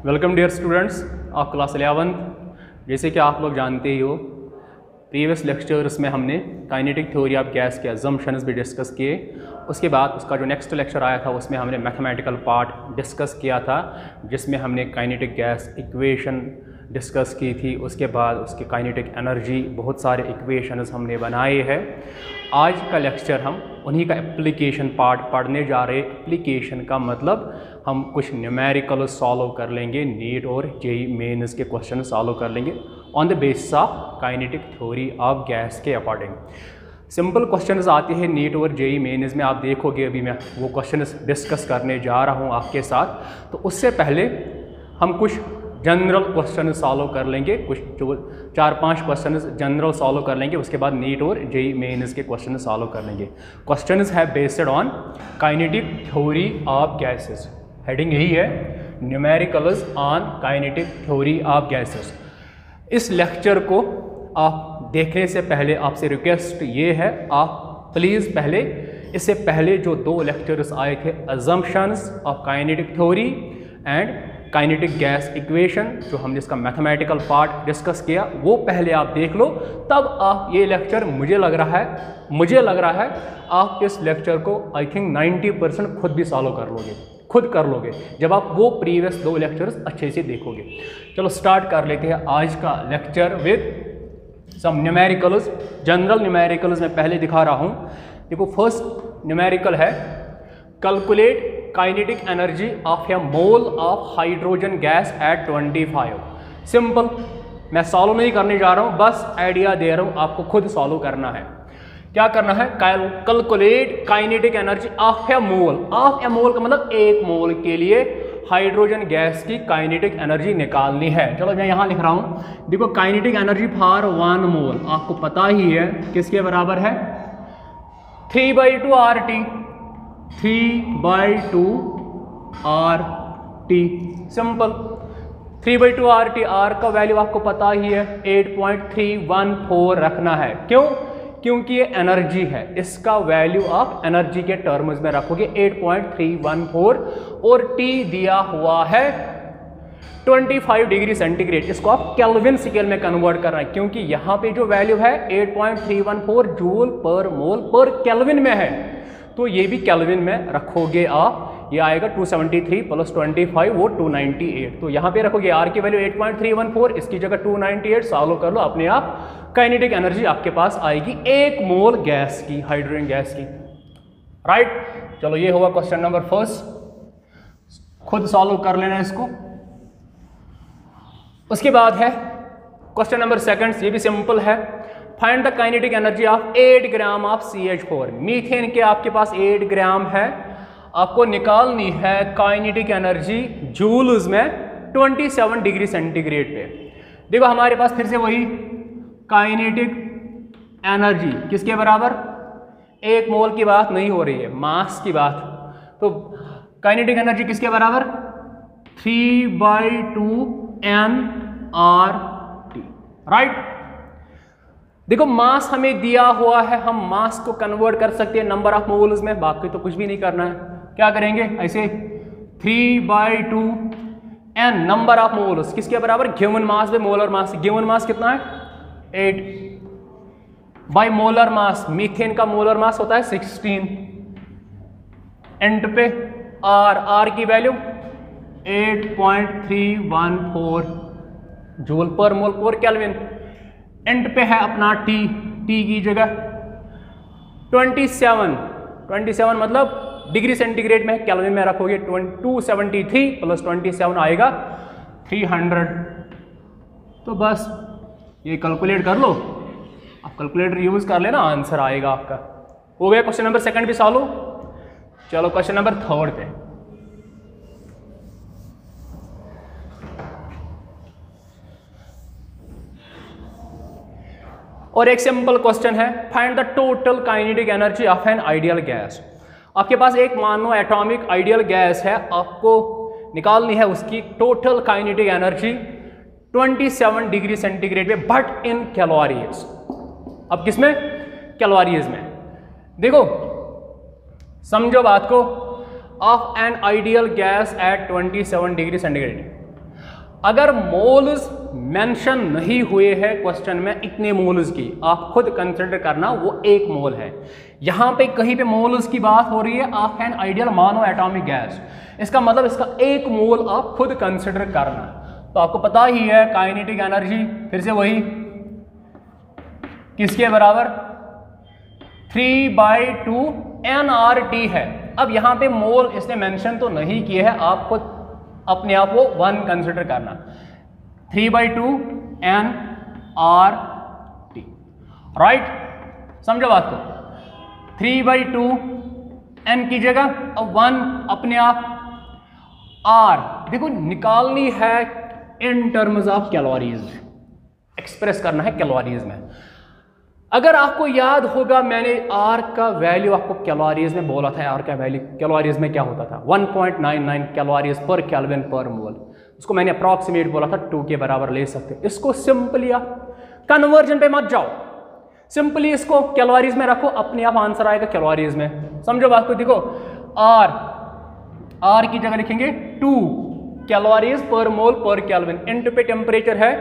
Welcome dear students of class 11। जैसे कि आप लोग जानते ही हो, प्रीवियस लेक्चर्स में हमने काइनेटिक थ्योरी ऑफ गैस के अजम्पशंस भी डिस्कस किए। उसके बाद उसका जो नेक्स्ट लेक्चर आया था उसमें हमने मैथमेटिकल पार्ट डिस्कस किया था, जिसमें हमने काइनेटिक गैस इक्वेशन डिस्कस की थी। उसके बाद उसकी काइनेटिक एनर्जी, बहुत सारे इक्वेशंस हमने बनाए हैं। आज का लेक्चर हम उन्हीं का एप्लीकेशन पार्ट पढ़ने जा रहे हैं। एप्लीकेशन का मतलब हम कुछ न्यूमेरिकल सॉल्व कर लेंगे, नीट और जेईई मेंस के क्वेश्चन सॉल्व कर लेंगे on the basis of kinetic theory of gas के अकॉर्डिंग। सिंपल क्वेश्चंस आते हैं नीट और जेईई मेंस में, आप देखोगे अभी मैं वो क्वेश्चंस डिस्कस करने जा रहा हूँ आपके साथ। तो उससे पहले हम कुछ जनरल क्वेश्चन सॉल्व कर लेंगे, कुछ जो 4-5 क्वेश्चन जनरल सॉल्व कर लेंगे। उसके बाद नीट और जेईई मेंस के क्वेश्चन सॉल्व कर लेंगे। क्वेश्चंस है based on kinetic theory of gases. Heading यही है, numericals on kinetic theory of gases. इस लेक्चर को आप देखने से पहले आपसे रिक्वेस्ट ये है, आप प्लीज़ पहले इससे पहले जो 2 लेक्चर्स आए थे, assumptions of kinetic theory and kinetic gas equation, जो हमने इसका मैथमेटिकल पार्ट डिस्कस किया, वो पहले आप देख लो। तब आप ये लेक्चर मुझे लग रहा है आप इस लेक्चर को आई थिंक 90% खुद भी सॉल्व कर लोगे जब आप वो प्रीवियस 2 लेक्चर्स अच्छे से देखोगे। चलो स्टार्ट कर लेते हैं आज का lecture with some numericals. General numericals मैं पहले दिखा रहा हूँ। देखो, फर्स्ट न्यूमेरिकल है, calculate kinetic energy of a mole of hydrogen gas at 25। Simple, मैं सॉल्व नहीं करने जा रहा हूँ, बस आइडिया दे रहा हूँ, आपको खुद सॉल्व करना है। क्या करना है? Calculate kinetic energy of a mole. Of a mole का मतलब 1 मोल के लिए हाइड्रोजन गैस की काइनेटिक एनर्जी निकालनी है। चलो मैं यहाँ लिख रहा हूँ, देखो काइनेटिक एनर्जी फॉर 1 मोल आपको पता ही है किसके बराबर है, 3/2 RT। 3/2 RT simple. 3/2 RT, R का वैल्यू आपको पता ही है, 8.314 रखना है। क्यों? क्योंकि ये एनर्जी है, इसका वैल्यू आप एनर्जी के टर्म्स में रखोगे 8.314, और T दिया हुआ है 25 डिग्री सेंटीग्रेड। इसको आप केल्विन स्केल में कन्वर्ट कर रहे हैं, क्योंकि यहाँ पे जो वैल्यू है 8.314 जूल पर मोल पर केल्विन में है, तो ये भी केल्विन में रखोगे आप। ये आएगा 273 + 25 वो 298। तो यहाँ पे रखोगे R की वैल्यू 8.314, इसकी जगह 298 सॉल्व कर लो, अपने आप काइनेटिक एनर्जी आपके पास आएगी 1 मोल गैस की, हाइड्रोजन गैस की। राइट, चलो ये हुआ क्वेश्चन नंबर फर्स्ट, खुद सॉल्व कर लेना इसको। उसके बाद है क्वेश्चन नंबर सेकंड, ये भी सिंपल है। Find the kinetic energy of 8 gram of CH4। Methane के आपके पास 8 ग्राम है, आपको निकालनी है काइनेटिक एनर्जी जूल्स में 27 डिग्री सेंटीग्रेड पे। देखो हमारे पास फिर से वही काइनेटिक एनर्जी किसके बराबर, 1 मोल की बात नहीं हो रही है, मास की बात। तो काइनेटिक एनर्जी किसके बराबर, 3/2 nRT। राइट, देखो मास हमें दिया हुआ है, हम मास को कन्वर्ट कर सकते हैं नंबर ऑफ मोल्स में, बाकी तो कुछ भी नहीं करना है। क्या करेंगे ऐसे, 3/2 n नंबर ऑफ मोल्स किसके बराबर, given mass by molar mass. Given mass कितना है, 8 बाय मोलर मास, मीथेन का मोलर मास होता है 16। एंड पे R की वैल्यू 8.314 जूल पर मोल पर केल्विन। एंड पे है अपना T की जगह 27 मतलब डिग्री सेंटीग्रेड में, केल्विन में रखोगे 273 + 27 आएगा 300। तो बस ये कैलकुलेट कर लो, आप कैलकुलेटर यूज कर लेना, आंसर आएगा आपका। हो गया क्वेश्चन नंबर सेकंड भी सॉल्व। चलो क्वेश्चन नंबर थर्ड पे, और एक सिंपल क्वेश्चन है, find the total kinetic energy of an ideal gas. आपके पास एक मानो एटॉमिक आइडियल गैस है, आपको निकालनी है उसकी total kinetic energy 27 degree centigrade पे, बट इन कैलोरीज। अब किसमें, कैलोरीज में। देखो समझो बात को, of an ideal gas at 27 degree centigrade. अगर मोल्स मेंशन नहीं हुए हैं क्वेश्चन में इतने मोल्स की, आप खुद कंसिडर करना वो 1 मोल है। यहां पे कहीं पे मोल्स की बात हो रही है of an ideal mono atomic gas, इसका मतलब इसका 1 मोल आप खुद कंसिडर करना। तो आपको पता ही है काइनेटिक एनर्जी फिर से वही किसके बराबर 3/2 nRT है। अब यहां पे मोल इसने मेंशन तो नहीं किए है, आप खुद अपने आप को 1 कंसिडर करना। 3/2 nRT, राइट, समझो बात को। 3/2 n की जगह अब 1 अपने आप R, देखो निकालनी है in terms of calories, express करना है कैलोरीज में। अगर आपको याद होगा मैंने R का वैल्यू आपको कैलोरीज में बोला था, R का वैल्यू कैलोरीज में क्या होता था 1.99 कैलोरीज पर केल्विन पर मोल। उसको मैंने अप्रॉक्सीमेट बोला था 2 के बराबर ले सकते। इसको सिंपली आप कन्वर्जन पे मत जाओ, सिंपली इसको कैलोरीज में रखो, अपने आप आंसर आएगा कैलोरीज में। समझो बात को, देखो R की जगह लिखेंगे 2 कैलोरीज पर मोल पर केल्विन, इनटू पे टेम्परेचर है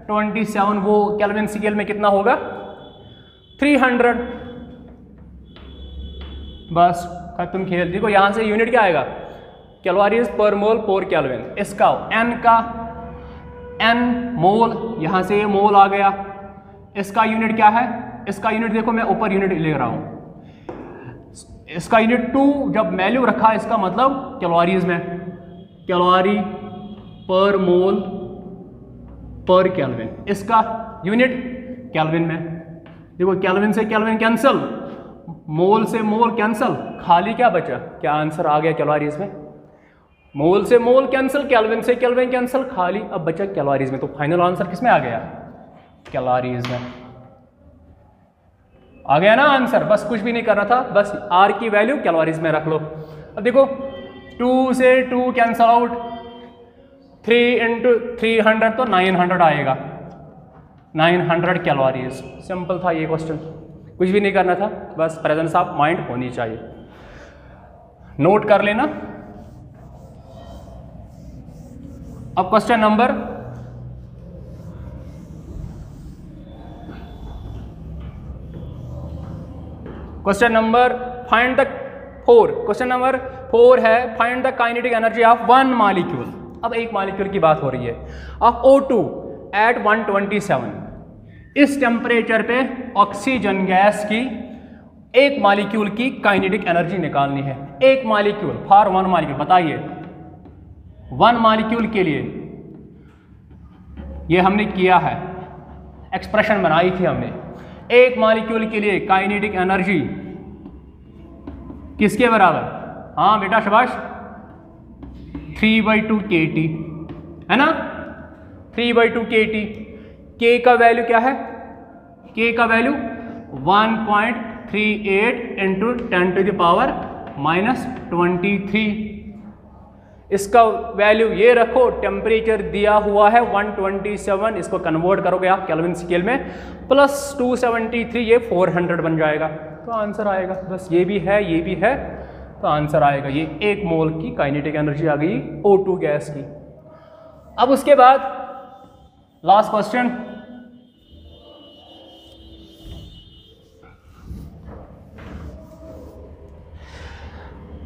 27, वो केल्विन स्केल में कितना होगा 300। बस खत्म खेल। देखो यहां से यूनिट क्या आएगा कैलोरीज पर मोल पर केल्विन, इसका n का n मोल, यहां से ये मोल आ गया। इसका यूनिट क्या है, इसका यूनिट देखो मैं ऊपर यूनिट ले रहा हूं, इसका यूनिट 2 जब वैल्यू रखा इसका मतलब कैलोरीज में, कैलोरी पर मोल पर केल्विन, इसका यूनिट केल्विन में। देखो केल्विन से केल्विन कैंसिल, मोल से मोल कैंसिल, खाली क्या बचा, क्या आंसर आ गया कैलोरीज में। मोल से मोल कैंसिल, केल्विन से केल्विन कैंसिल, खाली अब बचा कैलोरीज में। तो फाइनल आंसर किस में आ गया कैलोरीज में आ गया ना आंसर। बस कुछ भी नहीं करना था, बस R की वैल्यू कैलोरीज में रख लो। अब देखो 2 से 2 कैंसिल आउट, 3 × 300 तो 900 आएगा, 900 कैलोरीज। सिंपल था ये क्वेश्चन, कुछ भी नहीं करना था, बस प्रेजेंस ऑफ माइंड होनी चाहिए। नोट कर लेना। अब question number find the 4, question number 4 है find the kinetic energy of 1 molecule. अब एक मॉलिक्यूल की बात हो रही है ऑफ O2 एट 127। इस टेम्परेचर पे ऑक्सीजन गैस की एक मॉलिक्यूल की काइनेटिक एनर्जी निकालनी है। एक मॉलिक्यूल फॉर 1 मॉलिक्यूल, बताइए 1 मॉलिक्यूल के लिए ये हमने किया है, एक्सप्रेशन बनाई थी हमने। एक मॉलिक्यूल के लिए काइनेटिक एनर्जी किसके बराबर, हाँ बेटा शाबाश, 3/2 kT है ना, 3/2 kT। K का वैल्यू क्या है, K का वैल्यू 1.38 × 10⁻⁻23। इसका वैल्यू ये रखो, टेम्परेचर दिया हुआ है 127, इसको कन्वर्ट करोगे आप केल्विन स्केल में, प्लस 273, ये 400 बन जाएगा, तो आंसर आएगा। बस ये भी है ये भी है, तो आंसर आएगा ये 1 मोल की काइनेटिक एनर्जी आ गई O2 गैस की। अब उसके बाद last question,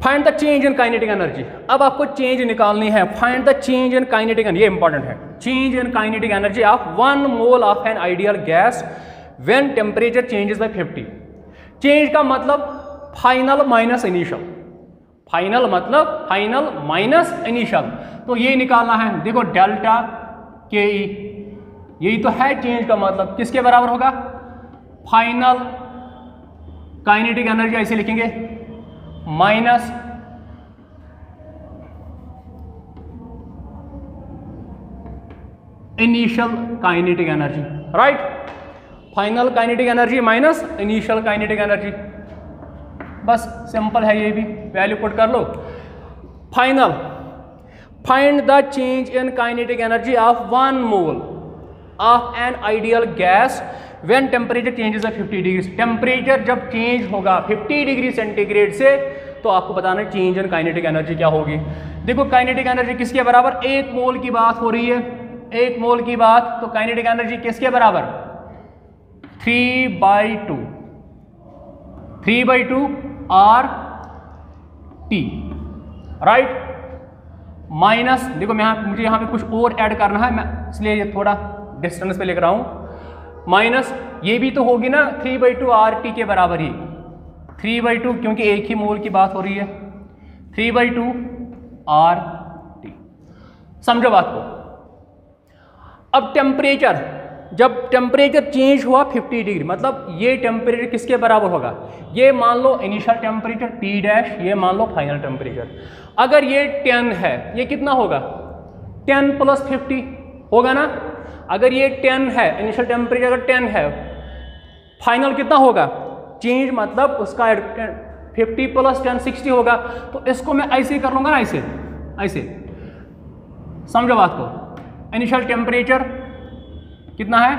find the change in kinetic energy. अब आपको चेंज निकालनी है, find the change in kinetic energy, ये इंपॉर्टेंट है। Change in kinetic energy of 1 mole of an ideal gas when temperature changes by 50। Change का मतलब final minus initial, final मतलब final minus initial, तो ये निकालना है। देखो डेल्टा के ई, यही तो है चेंज का मतलब, किसके बराबर होगा, फाइनल काइनेटिक एनर्जी ऐसे लिखेंगे minus initial kinetic energy, right. Final kinetic energy minus initial kinetic energy, बस सिंपल है, ये भी वैल्यू पुट कर लो। Final, find the change in kinetic energy of 1 mole of an ideal gas when temperature changes by 50 degree. Temperature जब change होगा 50 degree centigrade से, तो आपको बताना चेंज इन काइनेटिक एनर्जी क्या होगी। देखो काइनेटिक एनर्जी किसके बराबर, 1 मोल की बात हो रही है, 1 मोल की बात, तो काइनेटिक एनर्जी किसके बराबर? 3/2 RT, राइट। माइनस, देखो मुझे यहाँ पे कुछ और ऐड करना है, मैं इसलिए ये थोड़ा डिस्टेंस पे लिख रहा हूँ। माइनस ये भी तो होगी ना 3/2 RT के बराबर ही, 3/2 क्योंकि एक ही मोल की बात हो रही है, 3/2 RT। समझो बात को। अब टेम्परेचर, जब टेम्परेचर चेंज हुआ 50 डिग्री, मतलब ये टेम्परेचर किसके बराबर होगा? ये मान लो इनिशियल टेम्परेचर T', ये मान लो फाइनल टेम्परेचर। अगर ये 10 है, ये कितना होगा? 10 + 50 होगा ना। अगर ये 10 है, इनिशियल टेम्परेचर अगर 10 है, फाइनल कितना होगा? चेंज मतलब उसका 50 + 10 60 होगा। तो इसको मैं ऐसे ही कर लूँगा ना, ऐसे समझो बात को। इनिशियल टेम्परेचर कितना है?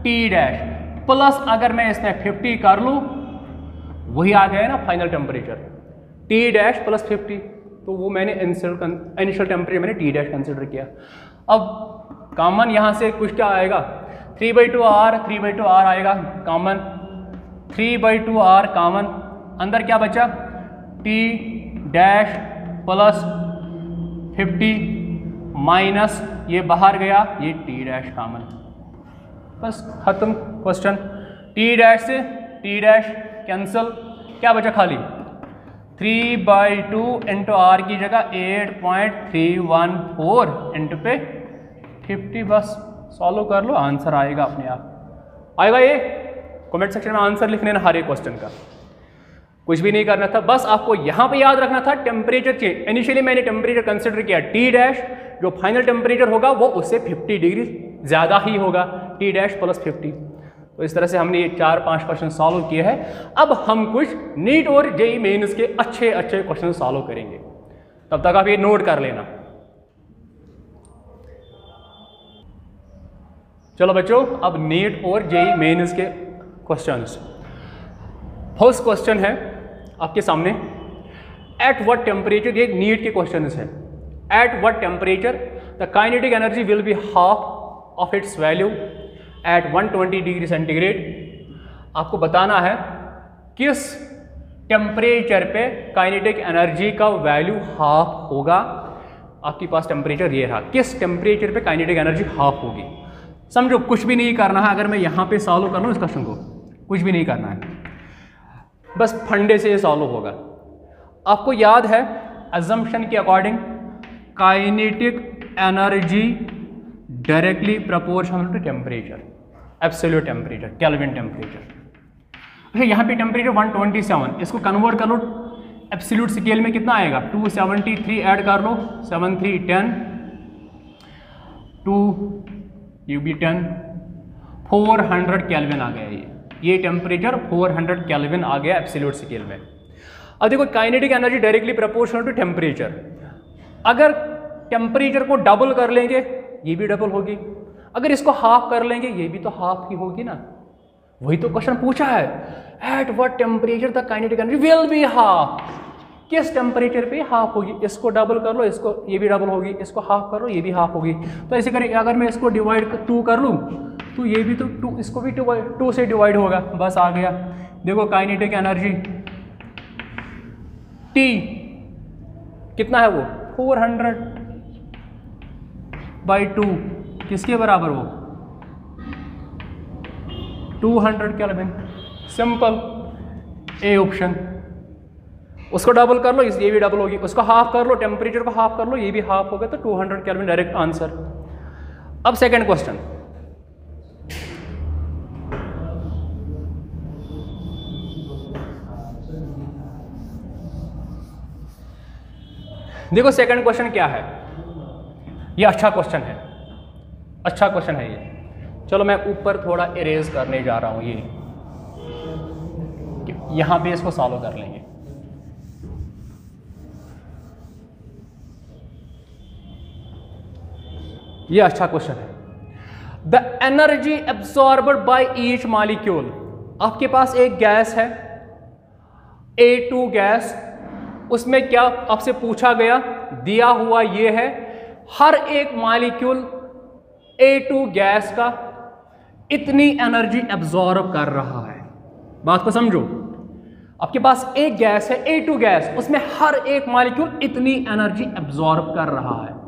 T' प्लस अगर मैं इसमें 50 कर लूँ, वही आ गया ना फाइनल टेम्परेचर, T' + 50। तो वो मैंने इनिशियल टेम्परेचर मैंने T' कंसिडर किया। अब कॉमन यहाँ से कुछ क्या आएगा? 3/2 R आएगा कॉमन, 3/2 R कॉमन, अंदर क्या बचा? T' + 50 माइनस ये बाहर गया, ये T' कॉमन, बस खत्म क्वेश्चन। T' से T' कैंसिल, क्या बचा खाली? 3/2 × R की जगह 8.314 इंटू पे 50, बस सॉल्व कर लो, आंसर आएगा अपने आप। आएगा ये? कमेंट सेक्शन में आंसर लिख लेना हर एक क्वेश्चन का, कुछ भी नहीं करना था, बस आपको यहाँ पे याद रखना था टेम्परेचर चेंज। इनिशियली मैंने टेम्परेचर कंसिडर किया T', जो फाइनल टेम्परेचर होगा वो उससे 50 डिग्री ज़्यादा ही होगा, T' + 50। तो इस तरह से हमने ये 4-5 क्वेश्चन सॉल्व किए हैं। अब हम कुछ नीट और जेईई मेंस के अच्छे क्वेश्चन सॉल्व करेंगे, तब तक आप ये नोट कर लेना। चलो बच्चों, अब नीट और जेईई मेंस के क्वेश्चंस। फर्स्ट क्वेश्चन है आपके सामने, एट व्हाट टेम्परेचर, ये नीट के क्वेश्चन है। At what temperature the kinetic energy will be half of its value at 120 degree centigrade. आपको बताना है किस टेम्परेचर पे काइनेटिक एनर्जी का वैल्यू हाफ होगा। आपके पास टेम्परेचर ये रहा, किस टेम्परेचर पे काइनेटिक एनर्जी हाफ होगी। समझो, कुछ भी नहीं करना है। अगर मैं यहाँ पे सॉल्व कर लूँ इस क्वेश्चन को, कुछ भी नहीं करना है, बस फंडे से ये सॉल्व होगा। आपको याद है अजम्पशन के according kinetic energy directly proportional to temperature, absolute temperature, Kelvin temperature. अच्छा, यहाँ पे टेम्परेचर 127, इसको कन्वर्ट कर लो एब्सोल्यूट स्केल में कितना आएगा? 273 ऐड कर लो, 7 3 10, 2 ये भी 10, 400 केल्विन आ गया। ये टेम्परेचर 400 केल्विन आ गया एब्सोल्यूट स्केल में। अब देखो, kinetic energy directly proportional to temperature. अगर टेम्परेचर को डबल कर लेंगे, ये भी डबल होगी। अगर इसको हाफ कर लेंगे, ये भी तो हाफ ही होगी ना। वही तो क्वेश्चन पूछा है, at what temperature the kinetic energy will be half, किस टेम्परेचर पे हाफ होगी। इसको डबल कर लो, इसको, ये भी डबल होगी, इसको हाफ कर लो, ये भी हाफ होगी। तो ऐसे करें, अगर मैं इसको डिवाइड 2 कर लूँ तो ये भी तो 2, इसको भी 2 से डिवाइड होगा, बस आ गया। देखो काइनेटिक एनर्जी T कितना है वो? 400/2 किसके बराबर? वो 200 केल्विन। Simple, A option. उसको डबल कर लो, ये भी डबल होगी, उसको हाफ कर लो, टेम्परेचर को हाफ कर लो, ये भी हाफ होगा, तो 200 केल्विन डायरेक्ट आंसर। अब सेकंड क्वेश्चन, देखो सेकंड क्वेश्चन क्या है। ये अच्छा क्वेश्चन है, अच्छा क्वेश्चन है ये। चलो मैं ऊपर थोड़ा इरेज करने जा रहा हूं, ये यहां पे इसको सॉल्व कर लेंगे। ये अच्छा क्वेश्चन है। The energy absorbed by each molecule. आपके पास एक गैस है A2 गैस, उसमें क्या आपसे पूछा गया, दिया हुआ ये है, हर एक मॉलिक्यूल A2 गैस का इतनी एनर्जी एब्जॉर्ब कर रहा है। बात को समझो, आपके पास एक गैस है A2 गैस, उसमें हर एक मॉलिक्यूल इतनी एनर्जी एब्जॉर्ब कर रहा है।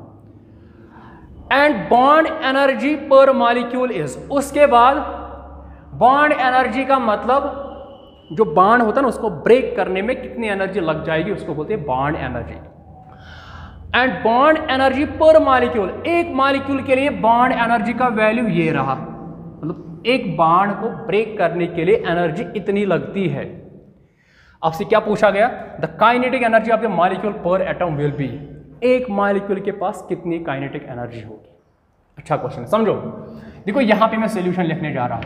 एंड बॉन्ड एनर्जी पर मॉलिक्यूल इज, उसके बाद बॉन्ड एनर्जी का मतलब जो बॉन्ड होता है ना उसको ब्रेक करने में कितनी एनर्जी लग जाएगी उसको बोलते हैं bond energy. And bond energy पर मॉलिक्यूल, एक मॉलिक्यूल के लिए बॉन्ड एनर्जी का वैल्यू ये रहा, मतलब एक बॉन्ड को ब्रेक करने के लिए एनर्जी इतनी लगती है। आपसे क्या पूछा गया, the kinetic energy of the molecule पर एटम विल बी, एक मॉलिक्यूल के पास कितनी काइनेटिक एनर्जी होगी। अच्छा क्वेश्चन, समझो। देखो यहां पे मैं सॉल्यूशन लिखने जा रहा हूं।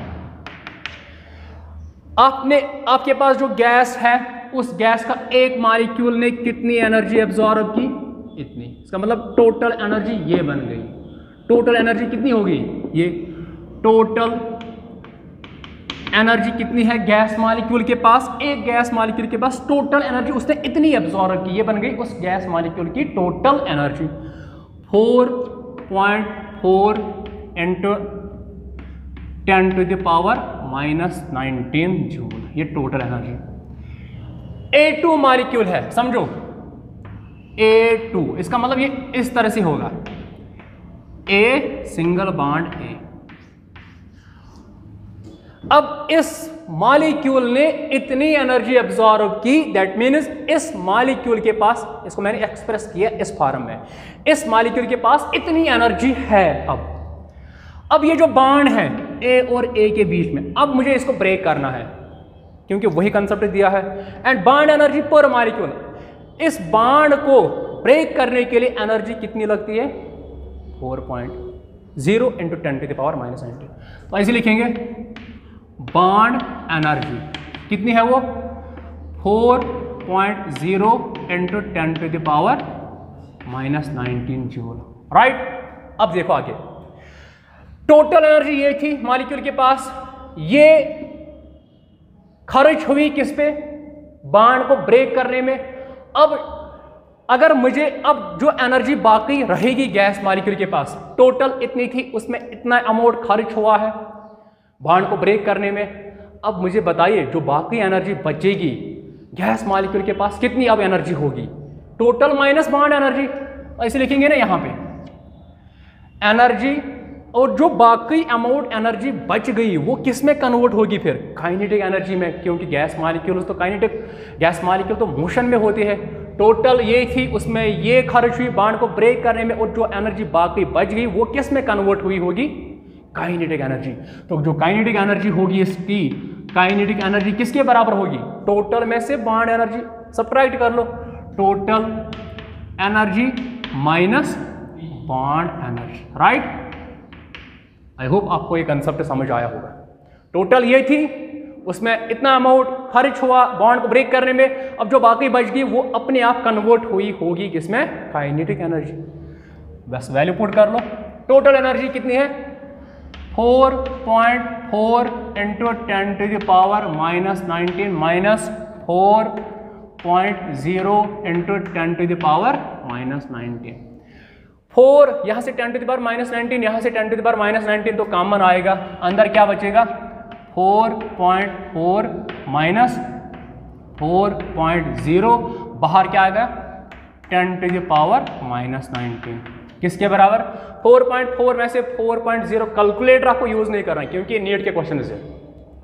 आपके पास जो गैस है उस गैस का एक मॉलिक्यूल ने कितनी एनर्जी एब्जॉर्ब की, इतनी। इसका मतलब टोटल एनर्जी ये बन गई। टोटल एनर्जी कितनी होगी, ये टोटल एनर्जी कितनी है गैस मॉलिक्यूल के पास, एक गैस मॉलिक्यूल के पास टोटल एनर्जी उसने इतनी एब्जॉर्ब की, ये बन गई उस गैस मॉलिक्यूल की टोटल एनर्जी। 4.4 इंटू 10⁻⁻19 जूल, ये टोटल एनर्जी। A2 मॉलिक्यूल है, समझो A2, इसका मतलब ये इस तरह से होगा, A सिंगल बॉन्ड A। अब इस मॉलिक्यूल ने इतनी एनर्जी एब्जॉर्ब की, दैट मीन्स इस मॉलिक्यूल के पास, इसको मैंने एक्सप्रेस किया इस फॉर्म में, इस मॉलिक्यूल के पास इतनी एनर्जी है। अब ये जो बॉन्ड है A और A के बीच में, अब मुझे इसको ब्रेक करना है क्योंकि वही कंसेप्ट दिया है। एंड बॉन्ड एनर्जी पर मॉलिक्यूल, इस बॉन्ड को ब्रेक करने के लिए एनर्जी कितनी लगती है, 4.0 इंटू 10⁻⁻19। तो ऐसे लिखेंगे बॉन्ड एनर्जी कितनी है वो, 4.0 इंटू 10⁻⁻19 जूल, राइट। अब देखो आगे, टोटल एनर्जी ये थी मॉलिक्यूल के पास, ये खर्च हुई किस पे, बॉन्ड को ब्रेक करने में। अब अगर मुझे अब जो एनर्जी बाकी रहेगी गैस मॉलिक्यूल के पास, टोटल इतनी थी, उसमें इतना अमाउंट खर्च हुआ है बॉन्ड को ब्रेक करने में। अब मुझे बताइए जो बाकी एनर्जी बचेगी गैस मॉलिक्यूल के पास कितनी अब एनर्जी होगी, टोटल माइनस बॉन्ड एनर्जी। ऐसे लिखेंगे ना यहाँ पे एनर्जी, और जो बाकी अमाउंट एनर्जी बच गई वो किस में कन्वर्ट होगी फिर, काइनेटिक एनर्जी में, क्योंकि गैस मॉलिक्यूल तो काइनेटिक, गैस मॉलिक्यूल तो मोशन में होती है। टोटल ये थी, उसमें ये खर्च हुई बॉन्ड को ब्रेक करने में, और जो एनर्जी बाकी बच गई वो किस में कन्वर्ट हुई होगी, काइनेटिक एनर्जी। तो जो काइनेटिक एनर्जी होगी इसकी, काइनेटिक एनर्जी किसके बराबर होगी, टोटल में से बॉन्ड एनर्जी सब्ट्रैक्ट कर लो, total energy minus bond energy, right. I hope आपको ये कंसेप्ट समझ आया होगा। टोटल ये थी, उसमें इतना अमाउंट खर्च हुआ बॉन्ड को ब्रेक करने में, अब जो बाकी बच गई वो अपने आप कन्वर्ट हुई होगी किसमें, काइनेटिक एनर्जी। बस वैल्यू पुट कर लो, टोटल एनर्जी कितनी है, 4.4 इंटू 10⁻⁻19 माइनस 4.0 इंटू 10⁻⁻19। 4 यहाँ से 10⁻⁻19, यहाँ से 10⁻⁻19, तो कॉमन आएगा, अंदर क्या बचेगा, 4.4 माइनस 4.0, बाहर क्या आएगा 10⁻⁻19, किसके बराबर, 4.4 में से 4.0, कैलकुलेटर आपको यूज नहीं करना क्योंकि ये नीट के क्वेश्चन है।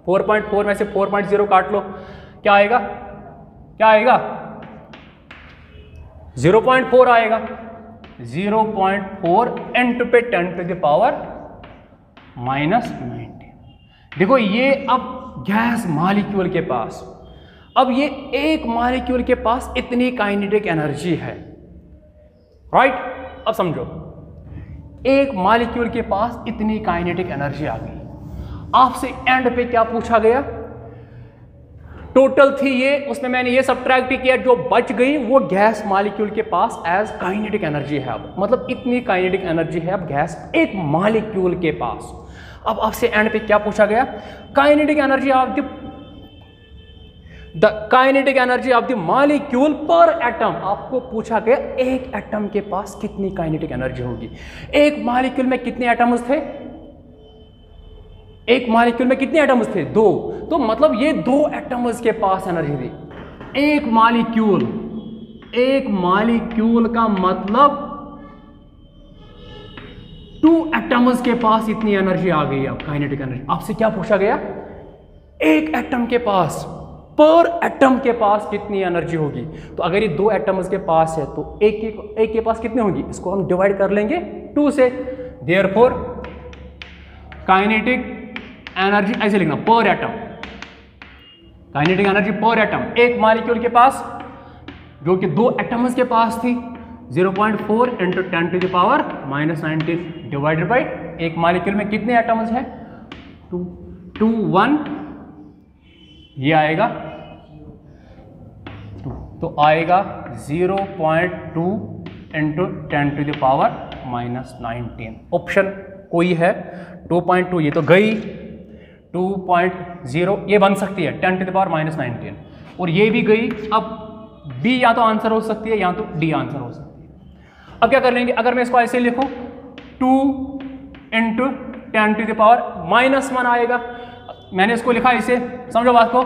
4.4 में से 4.0 काट लो, क्या आएगा, क्या आएगा, 0.4 आएगा। 0.4 इंटू पे 10⁻⁻19। देखो ये अब गैस मॉलिक्यूल के पास, अब ये एक मॉलिक्यूल के पास इतनी काइनेटिक एनर्जी है, राइट। अब समझो, एक मॉलिक्यूल के पास इतनी काइनेटिक एनर्जी आ गई, आपसे एंड पे क्या पूछा गया, टोटल थी ये, उसमें मैंने ये सब्ट्रैक्ट किया, जो बच गई वो गैस मॉलिक्यूल के पास एज काइनेटिक एनर्जी है। अब मतलब इतनी काइनेटिक एनर्जी है अब गैस एक मॉलिक्यूल के पास। अब आपसे एंड पे क्या पूछा गया, kinetic energy of the the kinetic energy of the molecule पर एटम। आपको पूछा गया एक एटम के पास कितनी काइनेटिक एनर्जी होगी। एक मॉलिक्यूल में कितने एटम्स थे? एक मॉलिक्यूल में कितने एटम्स थे? 2। तो मतलब ये 2 एटम्स के पास एनर्जी थी। एक मॉलिक्यूल का मतलब 2 एटम्स के पास इतनी एनर्जी आ गई। अब काइनेटिक एनर्जी आपसे क्या पूछा गया? एक एटम के पास, पर एटम के पास कितनी एनर्जी होगी। तो अगर ये 2 एटम्स के पास है तो एक के पास कितनी होगी? इसको हम डिवाइड कर लेंगे 2 से। देयरफॉर काइनेटिक एनर्जी ऐसे लिखना, पर एटम। काइनेटिक एनर्जी पर एटम एक मॉलिक्यूल के पास जो कि 2 एटम्स के पास थी 0.4 × 10⁻⁻19 डिवाइडेड बाई एक मॉलिक्यूल में कितने एटम्स हैं? 2 1 ये आएगा 2, तो आएगा 0.2 × 10⁻⁻19। ऑप्शन कोई है? 2.2 ये तो गई, 2.0 ये बन सकती है 10⁻⁻19 और ये भी गई। अब बी या तो आंसर हो सकती है या तो डी आंसर हो सकती है। अब क्या कर लेंगे? अगर मैं इसको ऐसे लिखूं 2 × 10⁻⁻1 आएगा। मैंने इसको लिखा इसे, समझो बात को,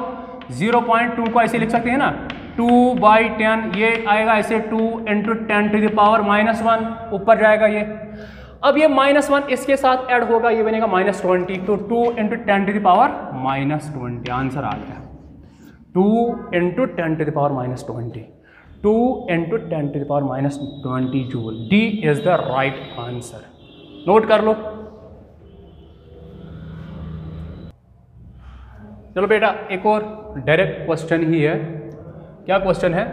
0.2 को ऐसे लिख सकते हैं ना, 2/10 ये आएगा ऐसे 2 × 10⁻⁻1 ऊपर जाएगा ये। अब ये -1 इसके साथ ऐड होगा, ये बनेगा -20, तो 2 × 10⁻⁻20 आंसर आ गया। 2 × 10⁻⁻20 2 × 10⁻⁻20 joule. D is the right answer. Note कर लो। चलो बेटा एक और डायरेक्ट क्वेश्चन ही है। क्या क्वेश्चन है?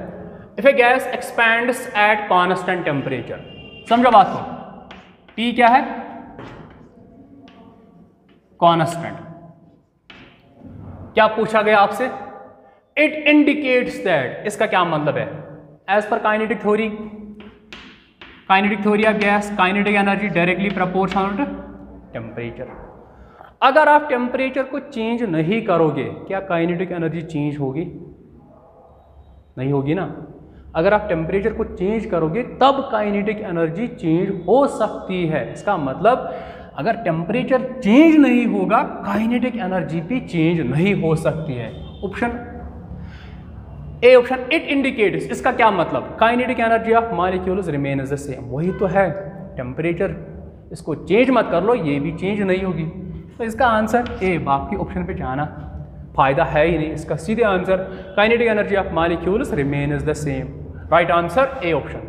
If A gas expands at constant temperature. समझो बात को, टी क्या है? कांस्टेंट। क्या पूछा गया आपसे? It indicates that. इसका क्या मतलब है? एज पर kinetic theory of gas, kinetic energy directly proportional to temperature. अगर आप टेम्परेचर को चेंज नहीं करोगे, क्या काइनेटिक एनर्जी चेंज होगी? नहीं होगी ना। अगर आप टेम्परेचर को चेंज करोगे तब काइनेटिक एनर्जी चेंज हो सकती है। इसका मतलब अगर टेम्परेचर चेंज नहीं होगा काइनेटिक एनर्जी भी चेंज नहीं हो सकती है। Option A option, it indicates. इसका क्या मतलब? Kinetic energy of molecules remains the same. वही तो है, टेम्परेचर इसको चेंज मत कर लो, ये भी चेंज नहीं होगी। तो इसका आंसर ए। बाकी ऑप्शन पे जाना फायदा है ही नहीं। इसका सीधे answer kinetic energy of molecules remains the same. Right answer A option.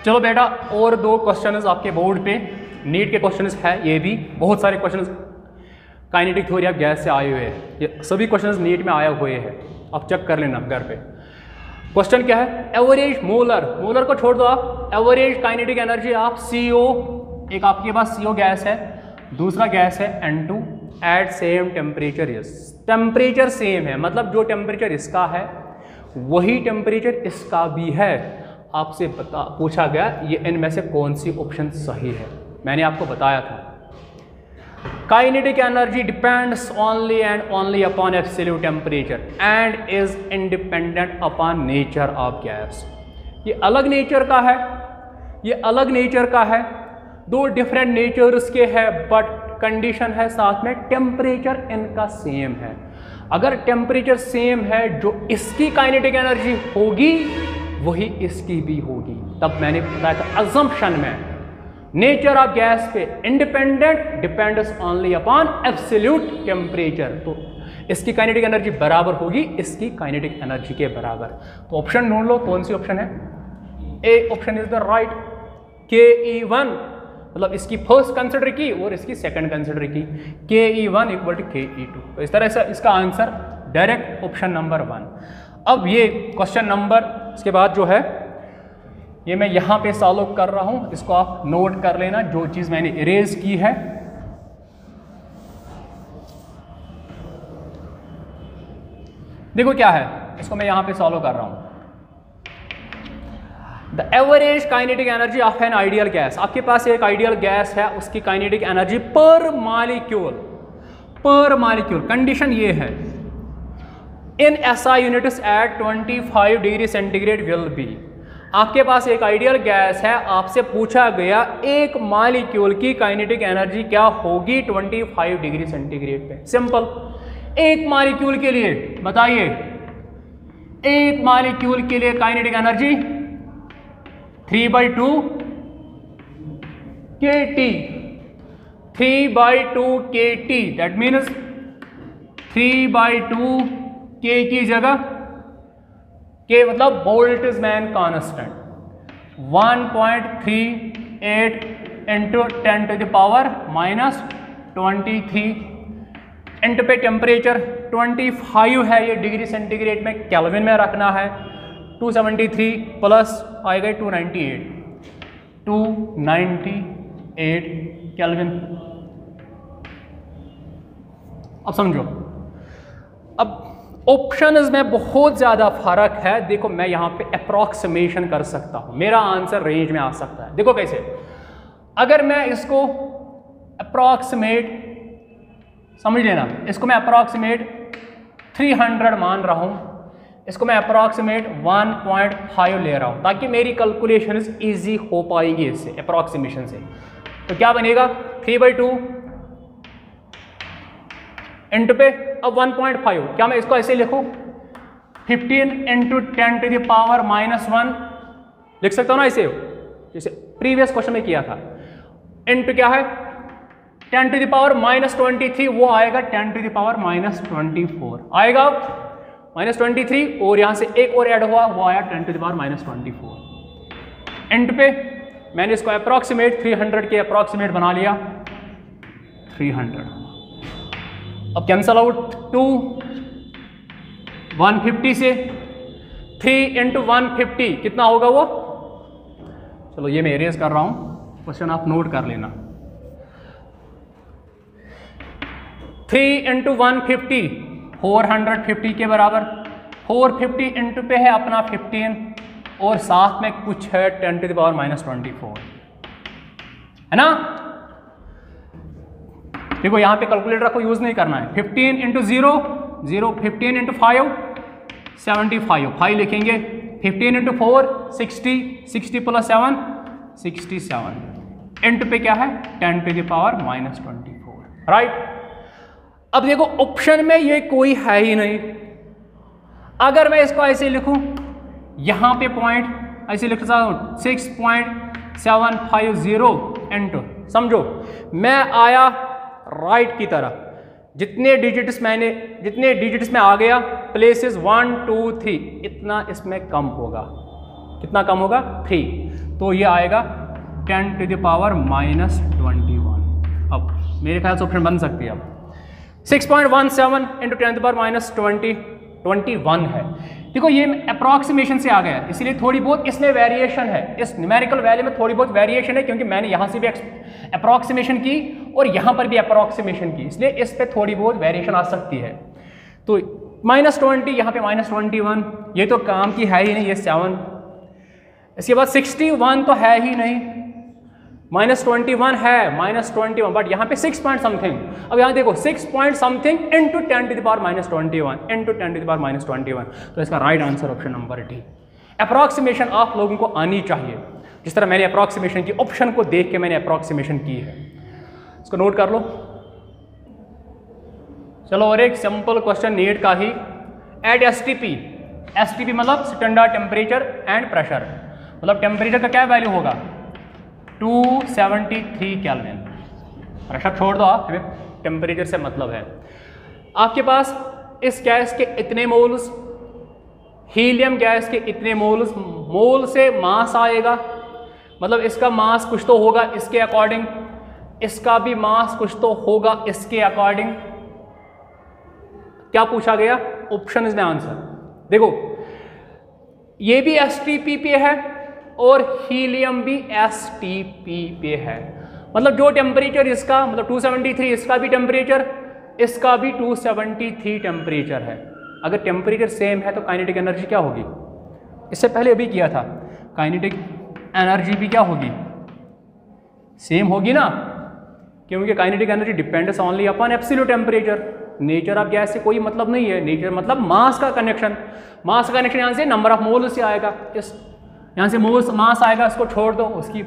चलो बेटा और 2 क्वेश्चंस आपके बोर्ड पे नीट के क्वेश्चंस है। ये भी बहुत सारे questions kinetic theory of gas से आए हुए हैं। ये सभी क्वेश्चंस नीट में आए हुए हैं, आप चेक कर लेना घर पे। क्वेश्चन क्या है? एवरेज मोलर को छोड़ दो आप, average kinetic energy of CO। एक आपके पास CO गैस है, दूसरा गैस है N2 at same temperature. Temperature same है, मतलब जो टेम्परेचर इसका है वही टेम्परेचर इसका भी है। आपसे पूछा गया ये इनमें से कौन सी ऑप्शन सही है। मैंने आपको बताया था kinetic energy depends only and only upon absolute temperature and is independent upon nature of gas. ये अलग नेचर का है, ये अलग नेचर का है, 2 डिफरेंट नेचर्स के है, बट कंडीशन है साथ में टेम्परेचर इनका सेम है। अगर टेम्परेचर सेम है, जो इसकी काइनेटिक एनर्जी होगी वही इसकी भी होगी। तब मैंने बताया था अजम्पशन में नेचर ऑफ गैस पे independent depends only upon absolute temperature. तो इसकी काइनेटिक एनर्जी बराबर होगी इसकी काइनेटिक एनर्जी के बराबर। तो ऑप्शन ढूंढ लो कौन सी ऑप्शन है। A option is the right. KE1 मतलब इसकी फर्स्ट कंसिडर की और इसकी सेकंड कंसिडर की, KE1 = KE2। तो इस तरह से इसका आंसर डायरेक्ट ऑप्शन नंबर 1। अब ये क्वेश्चन नंबर इसके बाद जो है ये मैं यहाँ पे सॉल्व कर रहा हूँ, इसको आप नोट कर लेना जो चीज़ मैंने इरेज की है। देखो क्या है, इसको मैं यहाँ पे सॉल्व कर रहा हूँ। The average kinetic energy of an ideal gas. आपके पास एक आइडियल गैस है, उसकी काइनेटिक एनर्जी पर पर मॉलिक्यूल। कंडीशन ये है, इन SI units at 25 degree centigrade will be. आपके पास एक आइडियल गैस है, आपसे पूछा गया एक मॉलिक्यूल की काइनेटिक एनर्जी क्या होगी 25 डिग्री सेंटीग्रेड पे। सिंपल, एक मॉलिक्यूल के लिए बताइए, एक मॉलिक्यूल के लिए kinetic energy 3/2 kT, 3/2 kT, that means 3/2 K की जगह K मतलब बोल्ट्जमैन कांस्टेंट 1.38 इंटू 10⁻⁻³ इंटू पे टेम्परेचर 25 है, ये डिग्री सेंटीग्रेड में, केल्विन में रखना है। 273 प्लस आएगा 298 केल्विन। अब समझो, अब ऑप्शंस में बहुत ज़्यादा फर्क है। देखो मैं यहाँ पे अप्रॉक्सीमेशन कर सकता हूँ, मेरा आंसर रेंज में आ सकता है। देखो कैसे, अगर मैं इसको अप्रॉक्सीमेट, समझ लेना, इसको मैं अप्रॉक्सीमेट 300 मान रहा हूँ, इसको मैं अप्रॉक्सीमेट 1.5 ले रहा हूँ, ताकि मेरी कैलकुलेशन ईजी हो पाएगी इससे, अप्रॉक्सीमेशन से। तो क्या बनेगा, 3/2 इंटू पे अब 1.5, क्या मैं इसको ऐसे लिखूं, 15 इंटू 10⁻⁻1 लिख सकता हूं ना ऐसे, जैसे प्रीवियस क्वेश्चन में किया था। इंटू क्या है 10⁻⁻23, वो आएगा 10⁻⁻24 आएगा, -23, और यहां से एक और ऐड हुआ, वो आया 10⁻⁻24। इंटू पे मैंने इसको अप्रॉक्सीमेट 300 के अप्रॉक्सीमेट बना लिया, 300। अब कैंसल आउट 2 150 से, 3 इंटू 150 कितना होगा वो, चलो ये मैं इरेज कर रहा हूं, क्वेश्चन आप नोट कर लेना। 3 इंटू 150 450 के बराबर, 450 इंटू पे है अपना 15 और साथ में कुछ है 10⁻⁻24, है ना। देखो यहाँ पे कैलकुलेटर को यूज नहीं करना है। 15 इंटू 0 15 इंटू 5 75, 5 लिखेंगे। 15 इंटू 4 60 प्लस 7 67, इंटू पे क्या है 10⁻⁻24, राइट। अब देखो ऑप्शन में ये कोई है ही नहीं, अगर मैं इसको ऐसे लिखूं, यहाँ पे पॉइंट ऐसे लिख सकता हूँ 6.750 इंटू, समझो मैं आया राइट की तरफ, जितने डिजिट्स में आ गया, प्लेसेस 1 2 3, इतना इसमें कम होगा, कितना कम होगा 3, तो ये आएगा 10⁻⁻21। अब मेरे ख्याल से ऑप्शन बन सकती है। अब 6.17 इंटू 10⁻⁻21 है। देखो ये अप्रॉक्सीमेशन से आ गया, इसलिए थोड़ी बहुत इसमें वेरिएशन है, इस न्यूमेरिकल वैल्यू में थोड़ी बहुत वेरिएशन है, क्योंकि मैंने यहाँ से भी अप्रॉक्सीमेशन की और यहाँ पर भी अप्रॉक्सीमेशन की, इसलिए इस पे थोड़ी बहुत वेरिएशन आ सकती है। तो -20, यहाँ पे -21, ये तो काम की है ही नहीं, ये 7। इसके बाद 61 तो है ही नहीं, -21 है, -21, बट यहाँ पे 6 पॉइंट समथिंग। अब यहाँ देखो 6 पॉइंट समथिंग इंटू 10⁻⁻21 इंटू 10⁻⁻21, तो इसका right answer option number D. Approximation आप लोगों को आनी चाहिए, जिस तरह मैंने अप्रॉक्सीमेशन की, ऑप्शन को देख के मैंने अप्रॉक्सीमेशन की है, इसको नोट कर लो। चलो और एक सिंपल क्वेश्चन नीट का ही, एट एसटीपी मतलब स्टैंडर्ड टेम्परेचर एंड प्रेशर, मतलब टेम्परेचर का क्या वैल्यू होगा 273 केल्विन, प्रेशर छोड़ दो आप, हमें टेम्परेचर से मतलब है। आपके पास इस गैस के इतने मोल्स, हीलियम गैस के इतने मोल्स, मोल से मास आएगा, मतलब इसका मास कुछ तो होगा इसके अकॉर्डिंग, इसका भी मास कुछ तो होगा इसके अकॉर्डिंग। क्या पूछा गया ऑप्शन में आंसर, देखो ये भी एसटीपी पे है और हीलियम भी एसटीपी पे है, मतलब जो टेम्परेचर इसका, मतलब 273, इसका भी टेम्परेचर, इसका भी 273 टेम्परेचर है। अगर टेम्परेचर सेम है तो काइनेटिक एनर्जी क्या होगी, इससे पहले अभी किया था, काइनेटिक एनर्जी भी क्या होगी, सेम होगी ना, क्योंकि kinetic energy depends only upon absolute temperature. Nature of gas से कोई मतलब नहीं है, नेचर मतलब मास का कनेक्शन। मास का कनेक्शन यहाँ से नंबर ऑफ मोल से आएगा, इस यहाँ से मोल्स मास आएगा, इसको छोड़ दो, उसकी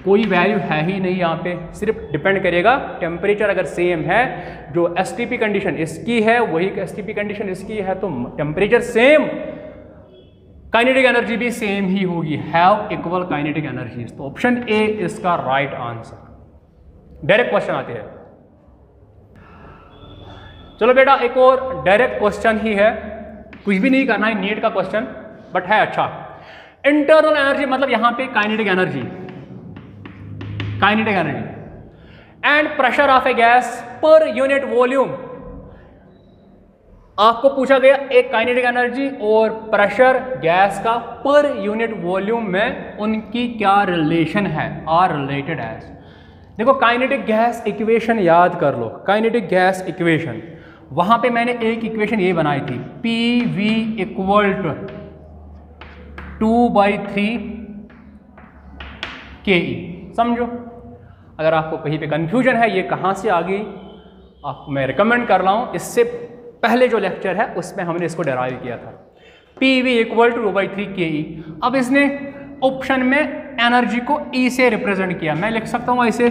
कोई वैल्यू है ही नहीं यहाँ पे। सिर्फ डिपेंड करेगा टेम्परेचर अगर सेम है, जो एसटीपी कंडीशन इसकी है वही एसटीपी कंडीशन इसकी है, तो टेम्परेचर सेम, काइनेटिक एनर्जी भी सेम ही होगी, हैव इक्वल काइनेटिक एनर्जी। तो ऑप्शन ए इसका राइट आंसर। डायरेक्ट क्वेश्चन आते हैं। चलो बेटा एक और डायरेक्ट क्वेश्चन ही है, कुछ भी नहीं करना है, नीट का क्वेश्चन बट है अच्छा। इंटरनल एनर्जी मतलब यहां पे kinetic energy and pressure of A gas per unit volume. आपको पूछा गया एक काइनेटिक एनर्जी और प्रेशर गैस का पर यूनिट वॉल्यूम में उनकी क्या रिलेशन है, आर रिलेटेड एज। देखो काइनेटिक गैस इक्वेशन याद कर लो, काइनेटिक गैस इक्वेशन, वहां पे मैंने एक इक्वेशन ये बनाई थी, P V equal to 2/3 KE। समझो, अगर आपको कहीं पे कंफ्यूजन है ये कहाँ से आ गई, आपको मैं रिकमेंड कर रहा हूँ, इससे पहले जो लेक्चर है उसमें हमने इसको डेराइव किया था। PV equal to 2/3 KE। अब इसने ऑप्शन में एनर्जी को E से रिप्रेजेंट किया, मैं लिख सकता हूँ ऐसे,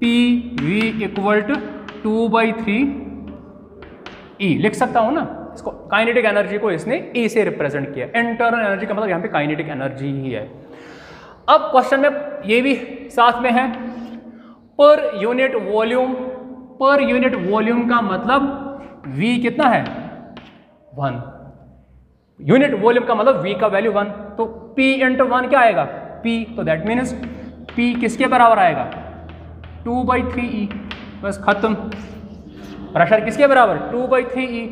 PV इक्वल टू 2/3 E लिख सकता हूँ ना इसको। काइनेटिक एनर्जी को इसने E से रिप्रेजेंट किया, इंटरनल एनर्जी का मतलब यहाँ पे काइनेटिक एनर्जी ही है। अब क्वेश्चन में ये भी साथ में है, per unit volume, per unit volume का मतलब V कितना है 1, यूनिट वॉल्यूम का मतलब V का वैल्यू 1, तो P इंटू 1 क्या आएगा P, तो दैट मीन्स P किसके बराबर आएगा 2/3E, बस खत्म। प्रेशर किसके बराबर 2/3E।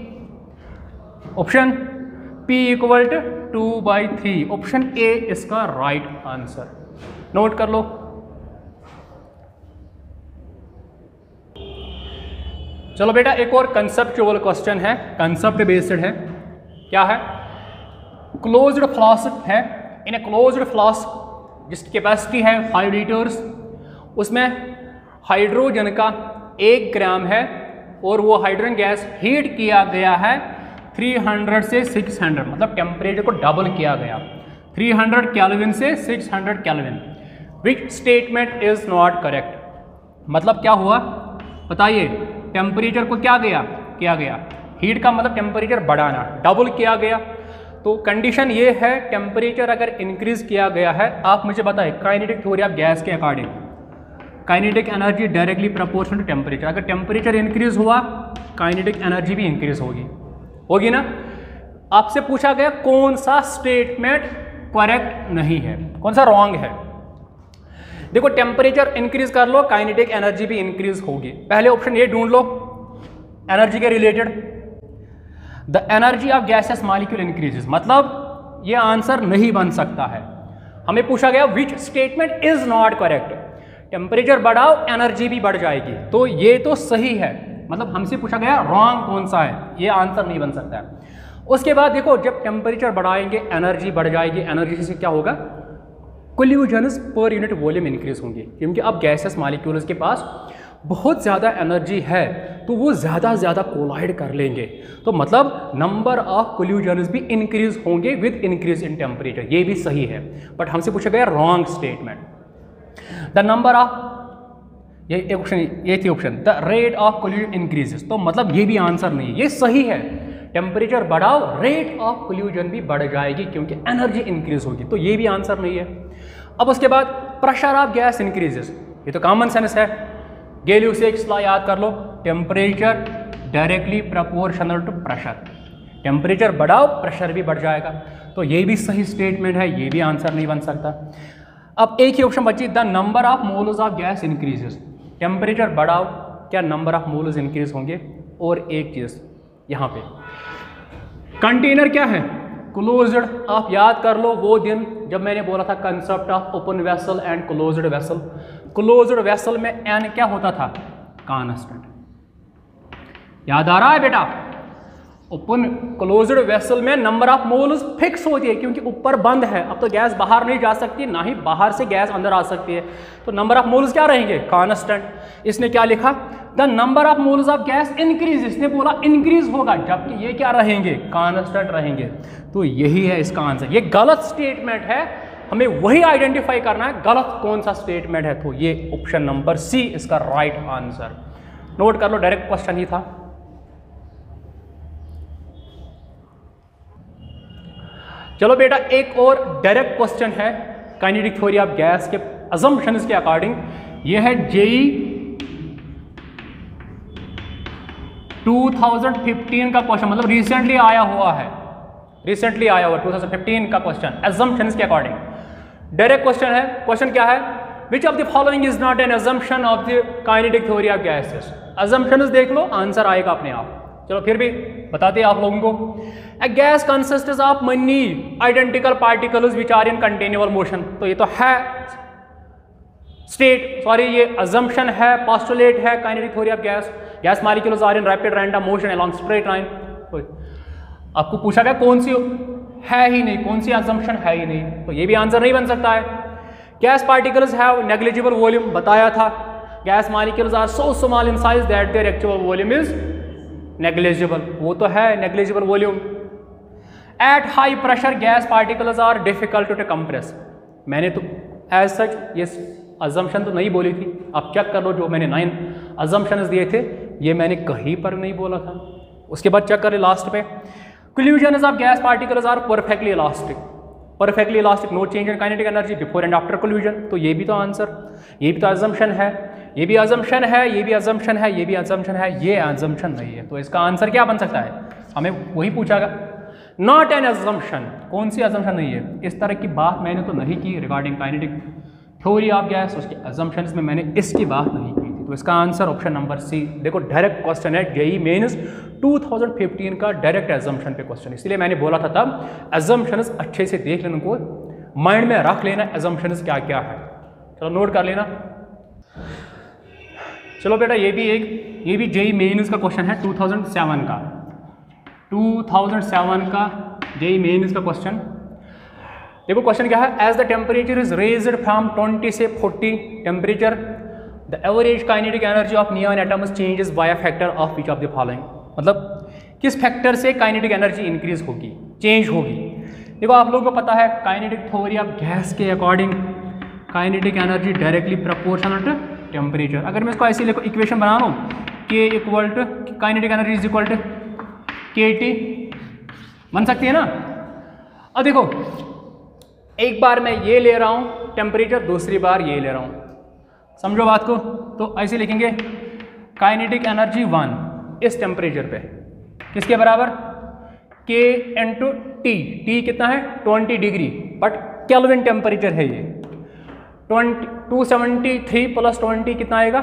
Option P equal to 2/3, option A इसका राइट आंसर। नोट कर लो। चलो बेटा एक और कंसेप्चुअल क्वेश्चन है, कंसेप्ट बेस्ड है। क्या है, क्लोज्ड फ्लास्क है, इन ए क्लोज्ड फ्लास्क जिसकी कैपेसिटी है 5 लीटर्स, उसमें हाइड्रोजन का 1 ग्राम है और वो हाइड्रोजन गैस हीट किया गया है 300 से 600, मतलब टेम्परेचर को डबल किया गया 300 केल्विन से 600 kelvin. Which statement is not correct, मतलब क्या हुआ बताइए, टेम्परेचर को क्या किया गया, हीट का मतलब टेम्परेचर बढ़ाना, डबल किया गया। तो कंडीशन ये है, टेम्परेचर अगर इंक्रीज किया गया है, आप मुझे बताएं काइनेटिक थ्योरी ऑफ गैस के according kinetic energy directly proportional to temperature. अगर टेम्परेचर इंक्रीज हुआ काइनेटिक एनर्जी भी इंक्रीज होगी ना। आपसे पूछा गया कौन सा स्टेटमेंट करेक्ट नहीं है, कौन सा रॉन्ग है। देखो टेम्परेचर इंक्रीज कर लो काइनेटिक एनर्जी भी इंक्रीज होगी। पहले ऑप्शन ये ढूंढ लो एनर्जी के related, the energy of gases molecule increases, मतलब ये आंसर नहीं बन सकता है। हमें पूछा गया which statement is not correct, temperature बढ़ाओ एनर्जी भी बढ़ जाएगी, तो ये तो सही है, मतलब हमसे पूछा गया रॉन्ग कौन सा है, ये आंसर नहीं बन सकता है। उसके बाद देखो जब टेम्परेचर बढ़ाएंगे एनर्जी बढ़ जाएगी, एनर्जी से क्या होगा, कोल्यूजन्स पर यूनिट वॉल्यूम इंक्रीज होंगे, क्योंकि अब गैसेस मॉलिक्यूल्स के पास बहुत ज़्यादा एनर्जी है तो वो ज़्यादा से ज़्यादा कोलाइड कर लेंगे, तो मतलब नंबर ऑफ कोल्यूजन्स भी इंक्रीज होंगे विद इंक्रीज इन टेम्परेचर, ये भी सही है। बट हमसे पूछा गया wrong statement, the number of, ये ऑप्शन, ये थी option, the rate of collusion increases, तो मतलब ये भी आंसर नहीं है, ये सही है। टेम्परेचर बढ़ाओ रेट ऑफ कोल्यूजन भी बढ़ जाएगी क्योंकि एनर्जी इंक्रीज होगी, तो ये भी आंसर नहीं है। अब उसके बाद प्रेशर ऑफ गैस इंक्रीजेस, ये तो कॉमन सेंस है, गैलियोस लॉ याद कर लो, temperature directly proportional to pressure, temperature बढ़ाओ प्रेशर भी बढ़ जाएगा, तो ये भी सही स्टेटमेंट है, ये भी आंसर नहीं बन सकता। अब एक ही ऑप्शन बची, the number of moles of gas increases, temperature बढ़ाओ क्या नंबर ऑफ मोल्स इंक्रीज होंगे। और एक चीज़ यहाँ पे कंटेनर क्या है, क्लोज्ड, आप याद कर लो वो दिन जब मैंने बोला था concept of open vessel and closed vessel. Closed vessel में एन क्या होता था, कांस्टेंट, याद आ रहा है बेटा। ओपन क्लोज्ड वेसल में नंबर ऑफ मोल्स फिक्स होती है क्योंकि ऊपर बंद है, अब तो गैस बाहर नहीं जा सकती, ना ही बाहर से गैस अंदर आ सकती है, तो नंबर ऑफ मोल्स क्या रहेंगे, कांस्टेंट। इसने क्या लिखा, the number of moles of gas increase, इसने बोला इंक्रीज होगा, जबकि ये क्या रहेंगे, कांस्टेंट रहेंगे। तो यही है इसका आंसर। ये गलत स्टेटमेंट है, हमें वही आइडेंटिफाई करना है गलत कौन सा स्टेटमेंट है, तो ये ऑप्शन नंबर सी इसका राइट आंसर। नोट कर लो, डायरेक्ट क्वेश्चन ही था। चलो बेटा एक और डायरेक्ट क्वेश्चन है काइनेटिक थ्योरी ऑफ गैस के अजम्पशंस के अकॉर्डिंग। ये है जेई 2015 का क्वेश्चन, मतलब रिसेंटली आया हुआ है, 2015 का क्वेश्चन अजम्पशंस के अकॉर्डिंग। डायरेक्ट क्वेश्चन है। क्वेश्चन क्या है, विच of the following is not an assumption of the kinetic theory of gases. Assumptions देख लो, आंसर आएगा अपने आप। चलो फिर भी बताते हैं आप लोगों को। A gas consists of many identical particles which are in continual motion। तो ये तो है ये assumption है, postulate है kinetic theory of gas। Gas molecules are in rapid random motion along straight line। तो आपको पूछा गया कौन सी है ही नहीं, कौन सी assumption है ही नहीं, तो ये भी आंसर नहीं बन सकता है। Gas particles have negligible volume, बताया था। Gas molecules are so small in size that their actual volume is negligible, वो तो है negligible volume। At high pressure gas particles are difficult to compress। मैंने तो as such ये assumption तो नहीं बोली थी, आप चेक कर लो, जो मैंने 9 assumptions दिए थे ये मैंने कहीं पर नहीं बोला था। उसके बाद चेक करें लास्ट पे, collisions of gas particles are perfectly elastic, no change in kinetic energy before and after collision। तो ये भी तो आंसर, ये भी तो assumption है, ये भी assumption है, ये भी assumption है, ये भी assumption है, ये assumption नहीं है। तो इसका आंसर क्या बन सकता है, हमें वही पूछागा। नॉट एन assumption, कौन सी assumption नहीं है। इस तरह की बात मैंने तो नहीं की regarding kinetic theory of gas, उसके assumptions में मैंने इसकी बात नहीं की थी। तो इसका आंसर ऑप्शन नंबर सी। देखो डायरेक्ट क्वेश्चन है, जेई मेंस 2015 का डायरेक्ट assumption पे क्वेश्चन, इसलिए मैंने बोला था तब assumptions अच्छे से देख लेना, उनको माइंड में रख लेना assumptions क्या क्या है। चलो नोट कर लेना। चलो बेटा ये भी जेई मेंस का क्वेश्चन है 2007 का जेई मेंस का क्वेश्चन। देखो क्वेश्चन क्या है, as the temperature is raised from 20 से 40 temperature the average kinetic energy of neon atoms changes by a factor of which of the following. मतलब किस फैक्टर से काइनेटिक एनर्जी इंक्रीज होगी, change होगी। देखो आप लोगों को पता है काइनेटिक थ्योरी ऑफ गैस के according kinetic energy directly proportional to temperature. अगर मैं इसको ऐसे लिखो, इक्वेशन बना लूँ, के equal to kinetic energy is equal to KT, बन सकती है ना। अब देखो एक बार मैं ये ले रहा हूँ टेम्परेचर, दूसरी बार ये ले रहा हूँ, समझो बात को। तो ऐसे लिखेंगे काइनेटिक एनर्जी 1 इस टेम्परेचर पे किसके बराबर, K इंटू T कितना है 20 डिग्री, बट केल्विन टेम्परेचर है ये। 273 प्लस 20 कितना आएगा,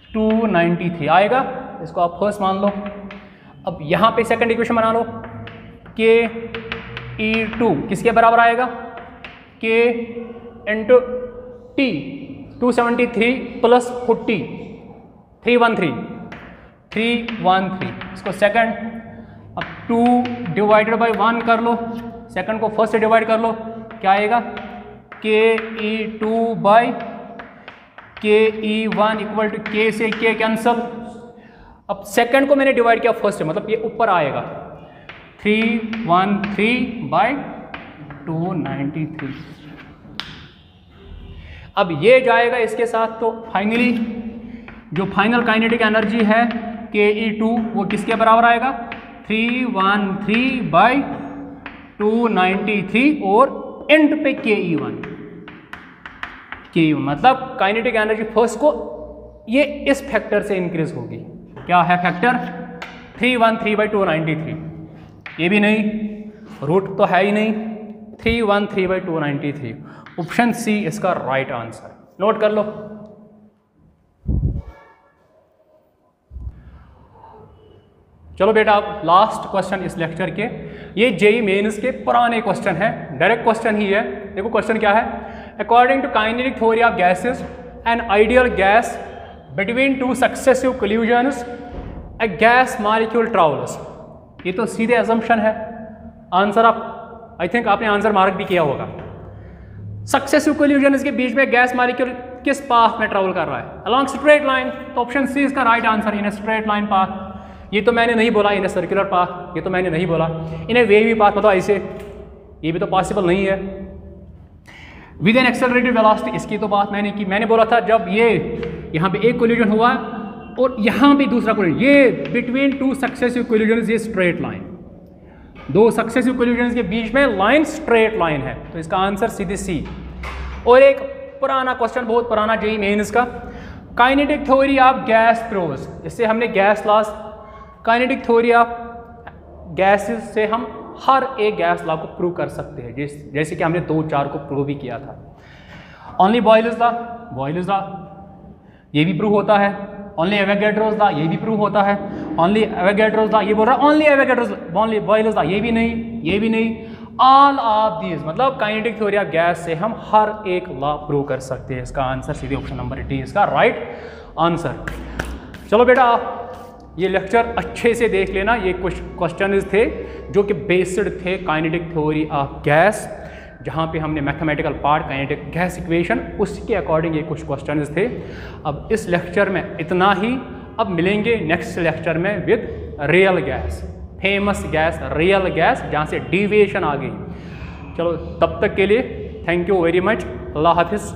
293 आएगा, इसको आप फर्स्ट मान लो। अब यहाँ पे सेकंड इक्वेशन बना लो, KE2 किसके बराबर आएगा, K इंटू T 273 प्लस 40 313 इसको सेकंड। अब 2 डिवाइडेड बाई 1 कर लो, सेकंड को फर्स्ट से डिवाइड कर लो, क्या आएगा, KE2 by KE1 equal to K से K कैंसल। अब सेकंड को मैंने डिवाइड किया फर्स्ट से, मतलब ये ऊपर आएगा 313 बाई 293। अब ये जाएगा इसके साथ, तो फाइनली जो फाइनल काइनेटिक एनर्जी है KE2 वो किसके बराबर आएगा, 313 बाई 293 और एंड पे KE1 मतलब काइनेटिक एनर्जी फर्स्ट को ये इस फैक्टर से इंक्रीज होगी। क्या है फैक्टर, 313 बाई 293। ये भी नहीं, रूट तो है ही नहीं, 313 बाई 293। ऑप्शन सी इसका राइट आंसर। नोट कर लो। चलो बेटा अब लास्ट क्वेश्चन इस लेक्चर के, ये जेई मेंस के पुराने क्वेश्चन है, डायरेक्ट क्वेश्चन ही है। देखो क्वेश्चन क्या है, according to kinetic theory of gases an ideal gas between two successive collisions a gas molecule travels। ये तो सीधे अजम्पशन है। आंसर आप आई थिंक आपने आंसर मार्क भी किया होगा। सक्सेसिव कोलिजन के बीच में गैस मॉलिक्यूल किस पाथ में ट्रेवल कर रहा है? Along straight line. तो ऑप्शन सी इसका right answer, in straight line path. ये तो मैंने नहीं बोला इन सर्कुलर पाथ, ये तो मैंने नहीं बोला। इन्हें वेवी पाथ मतलब ऐसे, ये भी तो पॉसिबल नहीं है। विद एन एक्सेलरेटेड वेलोसिटी, इसकी तो बात मैंने की। मैंने बोला था जब ये यहाँ पे एक कोलिजन हुआ और यहाँ पे दूसरा कोलिजन, ये बिटवीन टू सक्सेसिव कोलिजन ये स्ट्रेट लाइन, दो सक्सेसिव कोलिजन के बीच में लाइन स्ट्रेट लाइन है। तो इसका आंसर सीधे सी। और एक पुराना क्वेश्चन, बहुत पुराना जेईई मेंस का, kinetic theory of gas proves. इससे हमने gas laws, kinetic theory of gases से हम हर एक गैस लॉ को प्रूव कर सकते हैं, जैसे कि हमने 2-4 को प्रूव भी किया था। ओनली बॉयल्स लॉ ये भी प्रूव होता है। ओनली एवोगैड्रोस लॉ ये भी प्रूव होता है। ओनली एवोगैड्रोस लॉ, ये बोल रहा है only Avogadro's, only Boyle's law ये भी नहीं, ये भी नहीं। ऑल ऑफ दीज मतलब काइनेटिक थ्योरी ऑफ गैस से हम हर एक लॉ प्रूव कर सकते हैं। इसका आंसर सीधे ऑप्शन नंबर डी इसका राइट आंसर। चलो बेटा ये लेक्चर अच्छे से देख लेना। ये कुछ क्वेश्चन थे जो कि बेस्ड थे काइनेटिक थ्योरी ऑफ गैस, जहाँ पे हमने mathematical part kinetic gas equation उसके अकॉर्डिंग ये कुछ क्वेश्चन थे। अब इस लेक्चर में इतना ही। अब मिलेंगे नेक्स्ट लेक्चर में with real gas, famous gas, real gas, जहाँ से डिविएशन आ गई। चलो तब तक के लिए थैंक यू वेरी मच। अल्लाह हाफिज़।